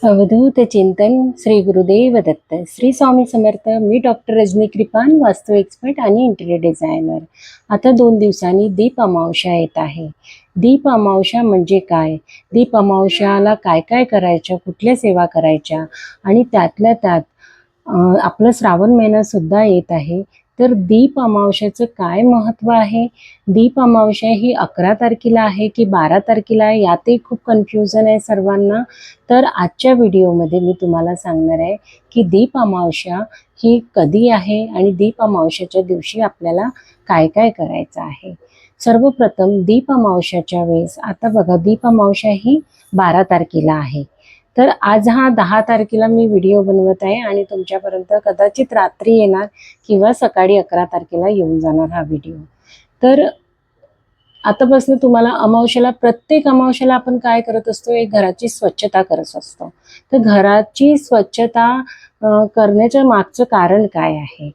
अवधूत चिंतन श्री गुरुदेव दत्त श्री स्वामी समर्थ। मी डॉक्टर रजनी कृपान, वास्तू एक्सपर्ट आणि इंटिरियर डिझायनर। आता 2 दिवसांनी दीप अमावस्या येत आहे। दीप अमावस्या म्हणजे काय, दीप अमावस्याला काय काय करायचं, कुठल्या सेवा करायच्या आणि त्यातल्या त्यात आपलं श्रावण महिना सुद्धा येत आहे। तर दीप अमावस्याचं काय महत्त्व आहे, दीप अमावस्या ही 11 तारखेला आहे की 12 तारखेला आहे, यातही खूप कन्फ्युजन आहे सर्वांना। तर आजच्या व्हिडिओमध्ये मी तुम्हाला सांगणार आहे की दीप अमावस्या ही कधी आहे आणि दीप अमावस्याच्या दिवशी आपल्याला काय काय करायचं आहे। सर्वप्रथम दीप अमावस्याच्या वेळेस आता बघा, दीप अमावस्या ही 12 तारखेला आहे। तर आज हा 10 तारखेला मी व्हिडिओ बनवत आहे आणि तुमच्यापर्यंत कदाचित रात्री येणार किंवा सकाळी 11 तारखेला येऊन जाणार हा व्हिडिओ। तर आतापासून तुम्हाला अमावस्याला, प्रत्येक अमावस्याला आपण काय करत असतो, एक घराची स्वच्छता करत असतो। तर घराची स्वच्छता करण्याच्या मागचं कारण काय आहे,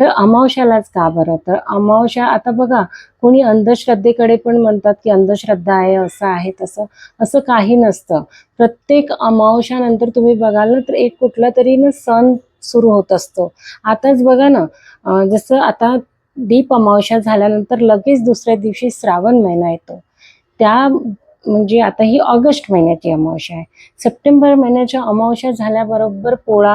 तर अमावस्यालाच का बरं, तर अमावस्या आता बघा, कोणी अंधश्रद्धेकडे पण म्हणतात की अंधश्रद्धा आहे, असं आहे तसं, असं काही नसतं। प्रत्येक अमावस्यानंतर तुम्ही बघाल ना, तर एक कुठला तरी ना सण सुरू होत असतो। आताच बघा ना, जसं आता दीप अमावस्या झाल्यानंतर लगेच दुसऱ्या दिवशी श्रावण महिना येतो। त्या म्हणजे आता ही ऑगस्ट महिन्याची अमावस्या आहे। सप्टेंबर महिन्याच्या अमावस्या झाल्याबरोबर पोळा,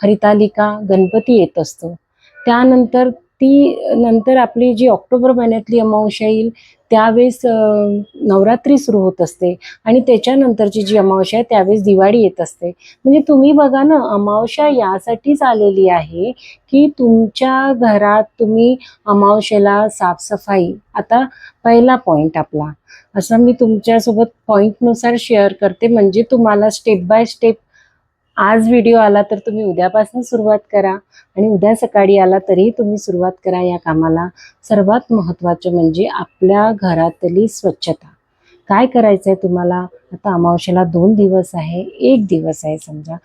हरितालिका, गणपती येत असतो। त्यानंतर नंतर आपली जी ऑक्टोबर महिन्यातली अमावस्या येईल त्यावेळेस नवरात्री सुरू होत असते आणि त्याच्यानंतरची जी अमावस्या आहे त्यावेळेस दिवाळी येत असते। म्हणजे तुम्ही बघा ना, अमावस्या यासाठीच आलेली आहे की तुमच्या घरात तुम्ही अमावस्येला साफसफाई। आता पहिला पॉईंट आपला असा मी तुमच्यासोबत पॉईंटनुसार शेअर करते, म्हणजे तुम्हाला स्टेप बाय स्टेप आज व्हिडिओ आला तर तुम्ही उद्यापासून सुरुवात करा आणि उद्या सकाळी आला तरी तुम्ही सुरुवात करा या कामाला। सर्वात महत्त्वाचं म्हणजे आपल्या घरातली स्वच्छता। काय करायचं आहे तुम्हाला, आता अमावस्येला 2 दिवस आहे, 1 दिवस आहे समजा,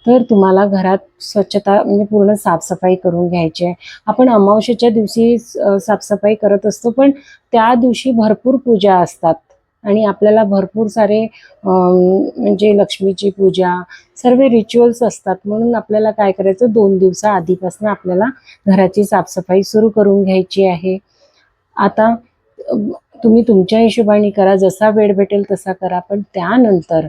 तर तुम्हाला घरात स्वच्छता म्हणजे पूर्ण साफसफाई करून घ्यायची आहे। आपण अमावस्येच्या दिवशी साफसफाई करत असतो, पण त्या दिवशी भरपूर पूजा असतात आणि आपल्याला भरपूर सारे म्हणजे लक्ष्मीची पूजा, सर्व रिच्युअल्स असतात। म्हणून आपल्याला काय करायचं, 2 दिवसा आधीपासून आपल्याला घराची साफसफाई सुरू करून घ्यायची आहे। आता तुम्ही तुमच्या हिशोबाने करा, जसा वेळ भेटेल तसा करा, पण त्यानंतर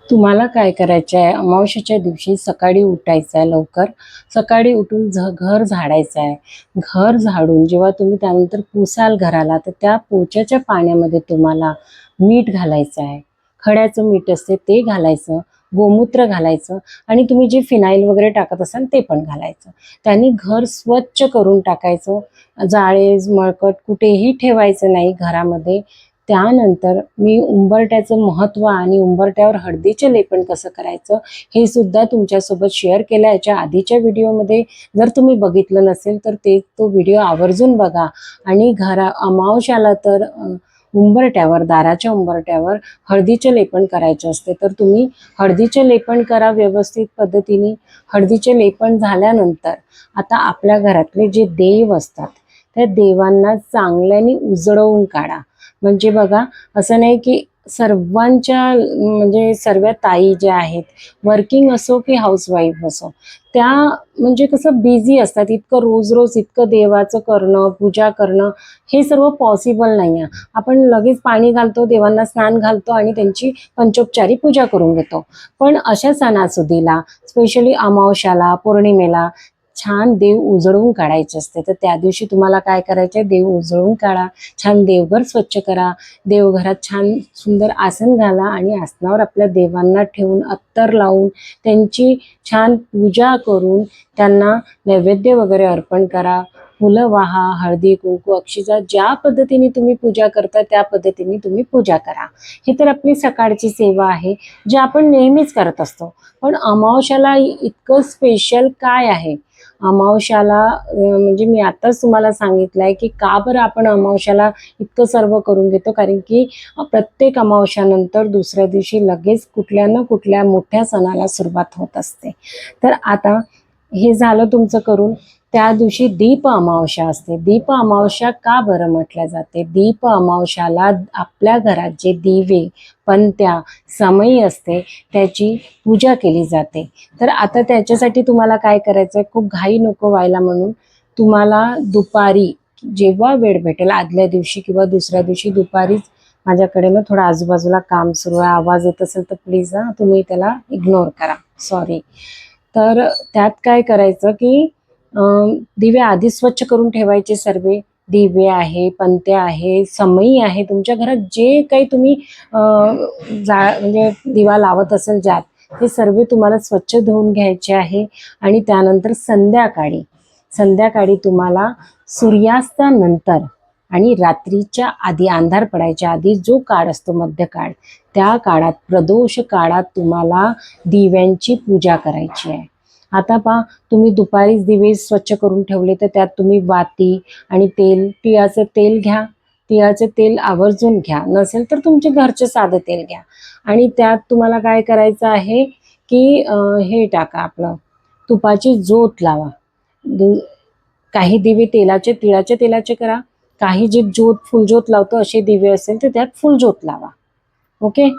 तुम्हाला काय करायचं आहे, अमावस्येच्या दिवशी सकाळी उठायचं आहे लवकर। सकाळी उठून घर झाडायचं आहे। घर झाडून जेव्हा तुम्ही त्यानंतर पुसाल घराला, तर त्या पोछाच्या पाण्यामध्ये तुम्हाला मीठ घालायचं आहे। खड्याचं मीठ असते ते घालायचं, गोमूत्र घालायचं आणि तुम्ही जे फिनाईल वगैरे टाकत असाल ते पण घालायचं। त्यांनी घर स्वच्छ करून टाकायचं, जाळे मळकट कुठेही ठेवायचं नाही घरामध्ये। त्यानंतर मी उंबरठ्याचं महत्त्व आणि उंबरठ्यावर हळदीचे लेपन कसं करायचं हे सुद्धा तुमच्यासोबत शेअर केलं याच्या आधीच्या व्हिडिओमध्ये। जर तुम्ही बघितलं नसेल तर तो व्हिडिओ आवर्जून बघा। आणि अमावस्याला तर उंबरठ्यावर, दाराच्या उंबरठ्यावर हळदीचे लेपन करायचे असते, तर तुम्ही हळदीचे लेपन करा व्यवस्थित पद्धतीने। हळदीचे लेपन झाल्यानंतर आता आपल्या घरातले जे देव असतात त्या देवांना चांगल्याने उजळवून काढा। म्हणजे बघा, असं नाही की सर्वांच्या म्हणजे सर्व ताई ज्या आहेत, वर्किंग असो की हाऊसवाईफ असो, त्या म्हणजे कसं बिझी असतात, इतकं रोज रोज इतकं देवाचं करणं, पूजा करणं हे सर्व पॉसिबल नाही आहे। आपण लगेच पाणी घालतो, देवांना स्नान घालतो आणि त्यांची पंचोपचारी पूजा करून घेतो। पण अशा सणासुदीला, स्पेशली अमावस्याला, पौर्णिमेला छान देव उजळून काढायचे असते। तर त्या दिवशी तुम्हाला काय करायचं आहे, देव उजळून काढा, छान देवघर स्वच्छ करा, देवघरात छान सुंदर आसन घाला आणि आसनावर आपल्या देवांना ठेवून अत्तर लावून त्यांची छान पूजा करून त्यांना नैवेद्य वगैरे अर्पण करा। फुलं वाहा, हळदी कुंकू अक्षिता, ज्या पद्धतीने तुम्ही पूजा करता त्या पद्धतीने तुम्ही पूजा करा। ही तर आपली सकाळची सेवा आहे जी आपण नेहमीच करत असतो। पण अमावस्याला इतकं स्पेशल काय आहे, अमावस्याला म्हणजे मी आताच तुम्हाला सांगितलं आहे की का बरं आपण अमावस्याला इतकं सर्व करून घेतो, कारण की प्रत्येक अमावस्यानंतर दुसऱ्या दिवशी लगेच कुठल्या ना कुठल्या मोठ्या सणाला सुरुवात होत असते। तर आता हे झालं तुमचं करून। त्या दिवशी दीप अमावस्या असते. दीप अमावस्या का बरं म्हटल्या जाते? दीप अमावस्याला आपल्या घरात जे दिवे, पणत्या, समई असते त्याची पूजा केली जाते. तर आता त्याच्यासाठी तुम्हाला काय करायचं आहे, खूप घाई नको व्हायला म्हणून तुम्हाला दुपारी जेव्हा वेळ भेटेल, आदल्या दिवशी किंवा दुसऱ्या दिवशी दुपारीच, माझ्याकडे ना थोडं आजूबाजूला काम सुरू आहे, आवाज येत असेल तर प्लीज तुम्ही त्याला इग्नोर करा, सॉरी. तर त्यात काय करायचं की दिवे आधी स्वच्छ करून ठेवायचे सर्व. दिवे आहे, पणत्या आहे, समई आहे, तुमच्या घरात जे काही तुम्ही म्हणजे दिवा लावत असेल ज्यात, ते सर्व तुम्हाला स्वच्छ धुवून घ्यायचे आहे. आणि त्यानंतर संध्याकाळी तुम्हाला सूर्यास्तानंतर आणि रात्रीच्या आधी, अंधार पडायच्या आधी जो काळ असतो मध्यकाळ, त्या काळात, प्रदोष काळात तुम्हाला दिव्यांची पूजा करायची आहे. आता पहा, तुम्ही दुपारीच दिवे स्वच्छ करून ठेवले तर त्यात तुम्ही वाती आणि तेल, तिळाचं तेल घ्या. तिळाचं तेल आवर्जून घ्या, नसेल तर तुमचे घरचे साधं तेल घ्या. आणि त्यात तुम्हाला काय करायचं आहे की हे टाका, आपलं तुपाची ज्योत लावा. काही दिवे तिळाच्या तेलाचे करा, काही जे फुलज्योत लावतो असे दिवे असेल तर त्यात फुलज्योत लावा. ओके.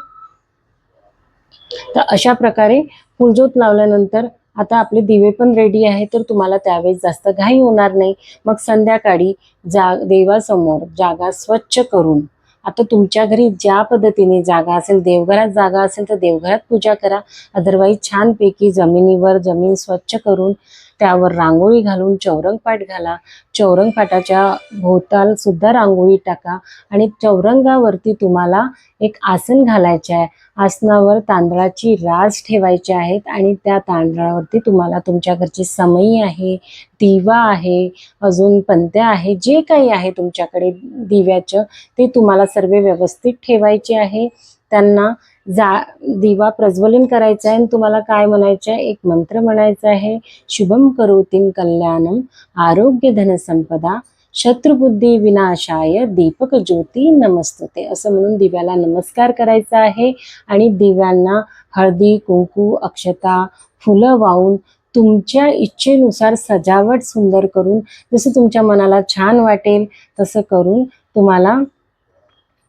तर अशा प्रकारे फुलज्योत लावल्यानंतर आता आपले दिवे पण रेडी आहे, तर तुम्हाला त्यावेळेस जास्त घाई होणार नाही. मग संध्याकाळी देवासमोर जागा स्वच्छ करून, आता तुमच्या घरी ज्या पद्धतीने जागा असेल, देवघरात जागा असेल तर देवघरात पूजा करा. अदरवाईज छानपैकी जमीन स्वच्छ करून त्यावर रांगोळी घालून चौरंगपाट घाला. चौरंगपाटाच्या भोवताल सुद्धा रांगोळी टाका. आणि चौरंगावरती तुम्हाला एक आसन घालायचे आहे. आसनावर तांदळाची रास ठेवायची आहेत आणि त्या तांदळावरती तुम्हाला तुमच्या घरची समई आहे, दिवा आहे, अजून पणत्या आहे, जे काही आहे तुमच्याकडे दिव्याचं, ते तुम्हाला सर्व व्यवस्थित ठेवायचे आहे. त्यांना दिवा प्रज्वलन करायचा आहे आणि तुम्हाला काय म्हणायचं आहे, एक मंत्र म्हणायचा आहे, शुभम करोतीं कल्याणम आरोग्य धन संपदा शत्रुबुद्धी विनाशाय दीपक ज्योती नमस्तुते, असं म्हणून दिव्याला नमस्कार करायचा आहे. आणि दिव्यांना हळदी, कुंकू, अक्षता, फुलं वाहून तुमच्या इच्छेनुसार सजावट सुंदर करून, जसं तुमच्या मनाला छान वाटेल तसं करून तुम्हाला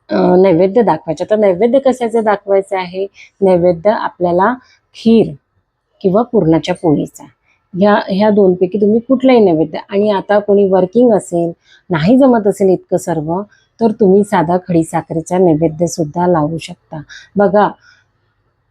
नैवेद्य दाखवायचं. तर नैवेद्य कशाचं दाखवायचं आहे? नैवेद्य आपल्याला खीर किंवा पुरणाच्या पोळीचा, ह्या दोनपैकी तुम्ही कुठलाही नैवेद्य. आणि आता कोणी वर्किंग असेल, नाही जमत असेल इतकं सर्व, तर तुम्ही साधा खडीसाखरेचा नैवेद्य सुद्धा लावू शकता. बघा,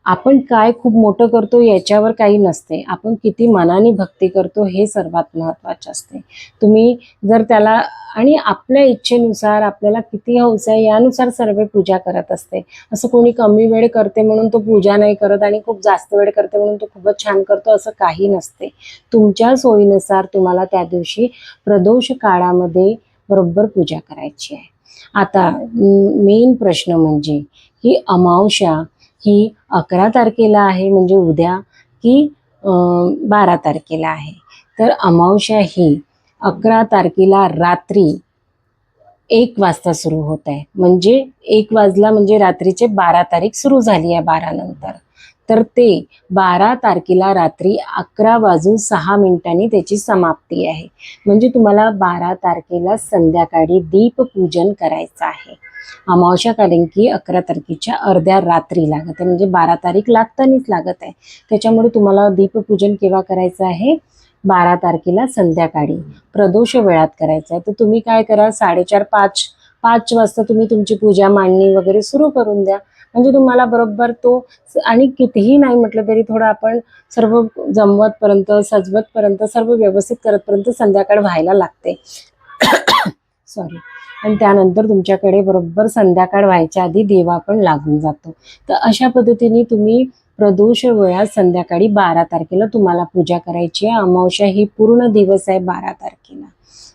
आपण काय खूप मोठं करतो याच्यावर काही नसते, आपण किती मनाने भक्ती करतो हे सर्वात महत्त्वाचे असते. तुम्ही जर त्याला, आणि आपल्या इच्छेनुसार आपल्याला किती हौस आहे यानुसार सर्व पूजा करत असते. असं कोणी कमी वेळ करते म्हणून तो पूजा नाही करत आणि खूप जास्त वेळ करते म्हणून तो खूपच छान करतो, असं काही नसते. तुमच्या सोयीनुसार तुम्हाला त्या दिवशी प्रदोष काळामध्ये बरोबर पूजा करायची आहे. आता मेन प्रश्न म्हणजे ही अमावस्या ही 11 तारखेला आहे म्हणजे उद्या, की 12 तारखेला आहे? तर अमावस्या ही 11 तारखेला रात्री 1 वाजता सुरू होत आहे. म्हणजे 1 वाजला म्हणजे रात्रीचे 12 तारीख सुरू झाली आहे 12 नंतर. तर ते 12 तारखेला रात्री 11 वाजून 6 मिनिटांनी त्याची समाप्ती आहे. म्हणजे तुम्हाला 12 तारखेला संध्याकाळी दीपपूजन करायचं आहे. अमावस्या कारण की 11 तारखेच्या अर्ध्या रात्री लागत आहे, म्हणजे 12 तारीख लागतानीच लागत आहे. त्याच्यामुळे तुम्हाला दीपपूजन केव्हा करायचं आहे? 12 तारखेला संध्याकाळी प्रदोष वेळात करायचं आहे. तर तुम्ही काय करा, 4:30-5 वाजता तुम्ही तुमची पूजा मांडणी वगैरे सुरू करून द्या. म्हणजे तुम्हाला बरोबर तो, आणि कितीही नाही म्हटलं तरी थोडं आपण सर्व जमवतपर्यंत, सजवतपर्यंत, सर्व व्यवस्थित करतपर्यंत संध्याकाळ व्हायला लागते. सॉरी. आणि त्यानंतर तुमच्याकडे बरोबर संध्याकाळ व्हायच्या आधी देवा पण लागून जातो. तर अशा पद्धतीने तुम्ही प्रदोष वेळात संध्याकाळी 12 तारखेला तुम्हाला पूजा करायची आहे. अमावस्या ही पूर्ण दिवस आहे 12 तारखेला.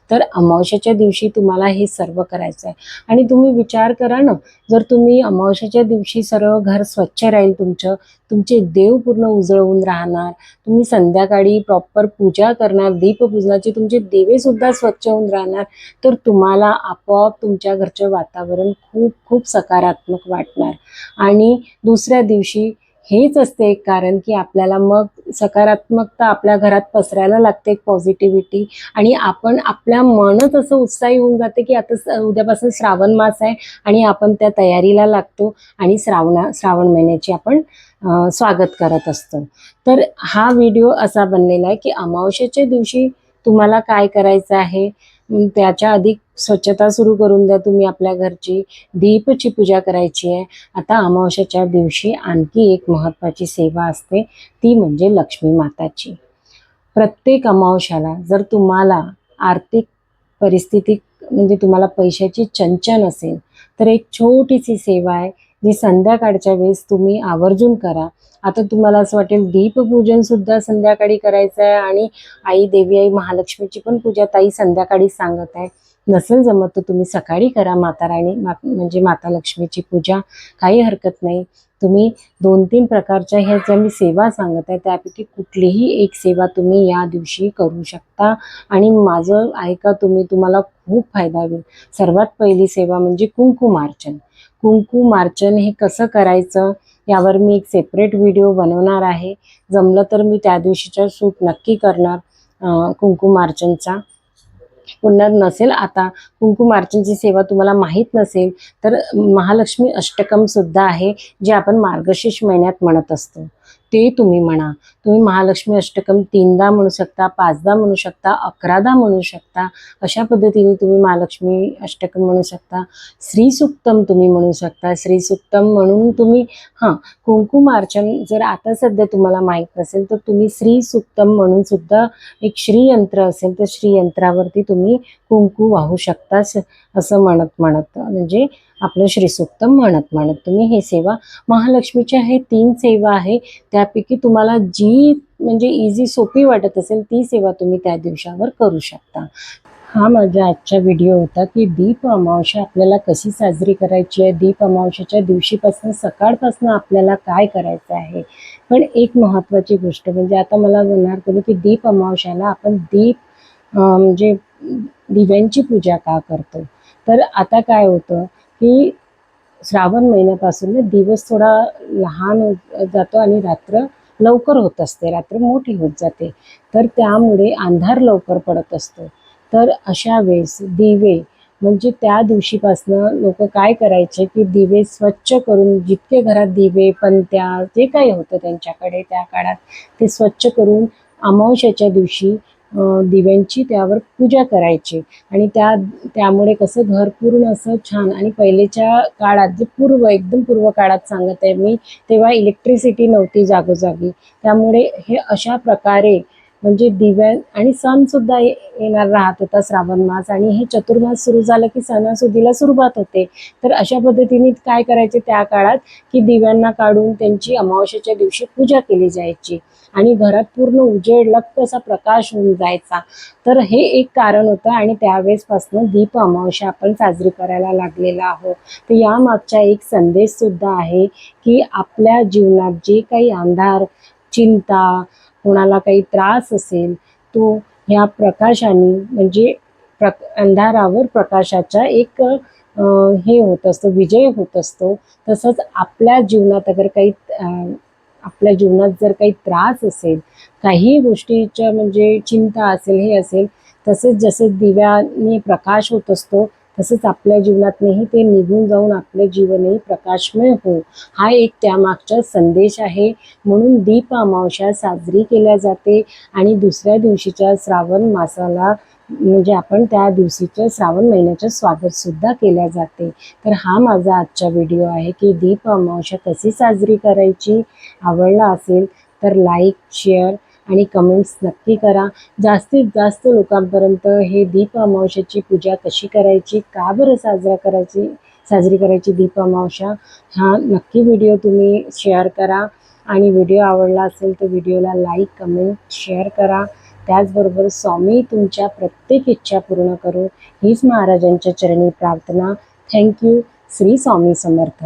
तर अमावस्याच्या दिवशी तुम्हाला हे सर्व करायचं आहे. आणि तुम्ही विचार करा ना, जर तुम्ही अमावस्याच्या दिवशी सर्व घर स्वच्छ राहील तुमचं, तुमचे देव पूर्ण उजळवून राहणार, तुम्ही संध्याकाळी प्रॉपर पूजा करणार, दीपपूजनाची तुमचे दिवेसुद्धा स्वच्छ होऊन राहणार, तर तुम्हाला आपोआप तुमच्या घरचं वातावरण खूप खूप सकारात्मक वाटणार. आणि दुसऱ्या दिवशी हेच असते एक कारण की आपल्याला मग सकारात्मकता आपल्या घरात पसरायला लागते, पॉझिटिव्हिटी, आणि आपण आपल्या मनच असं उत्साही होऊन जाते की आता उद्यापासून श्रावण मास आहे आणि आपण त्या तयारीला लागतो आणि श्रावण महिन्याची आपण स्वागत करत असतो. तर हा व्हिडिओ असा बनलेला आहे की अमावस्येच्या दिवशी तुम्हाला काय करायचं आहे. त्याच्या आधी स्वच्छता सुरू करून द्या तुम्ही आपल्या घरची. दीपची पूजा करायची आहे. आता अमावस्येच्या दिवशी आणखी एक महत्त्वाची सेवा असते, ती म्हणजे लक्ष्मी माताची. प्रत्येक अमावस्याला जर तुम्हाला आर्थिक परिस्थिती म्हणजे तुम्हाला पैशाची चंचन असेल तर एक छोटीशी सेवा आहे जी संध्याकाळच्या वेळेस तुम्ही आवर्जून करा. आता तुम्हाला असं वाटेल दीपपूजन सुद्धा संध्याकाळी करायचं आहे आणि आई देवी आई महालक्ष्मीची पण पूजा ताई संध्याकाळी सांगत आहे. नसेल जमत तर तुम्ही सकाळी करा माता राणी म्हणजे माता लक्ष्मीची पूजा, काही हरकत नाही. तुम्ही 2-3 प्रकारच्या ह्या ज्या मी सेवा सांगत आहे त्यापैकी कुठलीही एक सेवा तुम्ही या दिवशी करू शकता आणि माझं ऐका तुम्हाला खूप फायदा होईल. सर्वात पहिली सेवा म्हणजे कुंकुमार्चन. कुंकुमार्चन हे कसं करायचं यावर मी एक सेपरेट व्हिडिओ बनवणार आहे. जमलं तर मी त्या दिवशीचा शूट नक्की करणार कुंकुमार्चनचा. पुन्हा नसेल आता कुंकुमार्चनची सेवा तुम्हाला माहीत नसेल तर महालक्ष्मी अष्टकम सुद्धा आहे जे आपण मार्गशीर्ष महिन्यात म्हणत असतो, ते तुम्ही म्हणा. तुम्ही महालक्ष्मी अष्टकम 3दा म्हणू शकता, 5दा म्हणू शकता, 11दा म्हणू शकता. अशा पद्धतीने तुम्ही महालक्ष्मी अष्टकम म्हणू शकता. श्रीसूक्तम तुम्ही म्हणू शकता. श्रीसूक्तम म्हणून तुम्ही कुंकुमार्चन जर आता सध्या तुम्हाला माहीत नसेल तर तुम्ही श्रीसूक्तम म्हणून सुद्धा एक श्रीयंत्र असेल तर श्रीयंत्रावरती तुम्ही कुंकू वाहू शकता. असं म्हणत म्हणजे आपलं श्रीसूक्तम म्हणत तुम्ही हे सेवा महालक्ष्मीच्या हे 3 सेवा आहे त्यापैकी तुम्हाला जी म्हणजे इझी सोपी वाटत असेल ती सेवा तुम्ही त्या दिवसावर करू शकता. हा माझा आजचा व्हिडिओ होता की दीप अमावस्या आपल्याला कशी साजरी करायची आहे. दीप अमावस्येच्या दिवशीपासून सकाळपासून आपल्याला काय करायचं आहे. पण एक महत्त्वाची गोष्ट म्हणजे आता मला म्हणणार कोणी की दीप अमावस्याला आपण म्हणजे दिव्यांची पूजा का करतो. तर आता काय होतं की श्रावण महिन्यापासून दिवस थोडा लहान होत जातो आणि रात्र लवकर होत असते, रात्र मोठी होत जाते. तर त्यामुळे अंधार लवकर पडत असतो. तर अशा वेळेस दिवे म्हणजे त्या दिवशीपासनं लोक काय करायचे की दिवे स्वच्छ करून जितके घरात दिवे पणत्या जे काही होतं त्यांच्याकडे त्या काळात ते स्वच्छ करून अमावस्येच्या दिवशी दिव्यांची त्यावर पूजा करायची आणि त्यामुळे कसं घर पूर्ण असं छान. आणि पहिलेच्या काळात जे एकदम पूर्व काळात सांगत आहे मी, तेव्हा इलेक्ट्रिसिटी नव्हती जागोजागी. त्यामुळे हे अशा प्रकारे म्हणजे दिव्या आणि सणसुद्धा येणार राहत होता श्रावण मास आणि हे चतुर्मास सुरू झालं की सणासुदीला सुरुवात होते. तर अशा पद्धतीने काय करायचे त्या काळात की दिव्यांना काढून त्यांची अमावस्येच्या दिवशी पूजा केली जायची आणि घरात पूर्ण उजेड लख्ख असा प्रकाश होऊन जायचा. तर हे एक कारण होतं आणि त्यावेळेसपासून दीप अमावस्या आपण साजरी करायला लागलेला आहोत. तर यामागचा एक संदेश सुद्धा आहे की आपल्या जीवनात जे काही अंधार, चिंता, कोणाला काही त्रास असेल तो ह्या प्रकाशाने म्हणजे अंधारावर प्रकाशाचा एक हे होत असतो, विजय होत असतो. तसंच आपल्या जीवनात आपल्या जीवनात जर काही त्रास असेल, काही गोष्टीच्या म्हणजे चिंता असेल, हे असेल, तसेच जसे दिव्याने प्रकाश होत असतो तसंच आपल्या जीवनातही ते निघून जाऊन आपले जीवनही प्रकाशमय हो, हा एक त्यामागचा संदेश आहे. म्हणून दीप अमावस्या साजरी केल्या जाते आणि दुसऱ्या दिवशीच्या श्रावण मासाला म्हणजे आपण त्या दिवशीच्या श्रावण महिन्याचं स्वागतसुद्धा केल्या जाते. तर हा माझा आजचा व्हिडिओ आहे की दीप अमावस्या कशी साजरी करायची. आवडला असेल तर लाईक, शेअर आणि कमेंट्स नक्की करा. जास्तीत जास्त लोकांपर्यंत हे दीप अमावस्येची पूजा कशी करायची, का बरं साजरी करायची दीप अमावस्या, हा नक्की व्हिडिओ तुम्ही शेअर करा. आणि व्हिडिओ आवडला असेल तर व्हिडिओला लाईक, कमेंट, शेअर करा. त्याचबरोबर स्वामी तुमच्या प्रत्येक इच्छा पूर्ण करो हीच महाराजांच्या चरणी प्रार्थना. थँक्यू. श्री स्वामी समर्थ.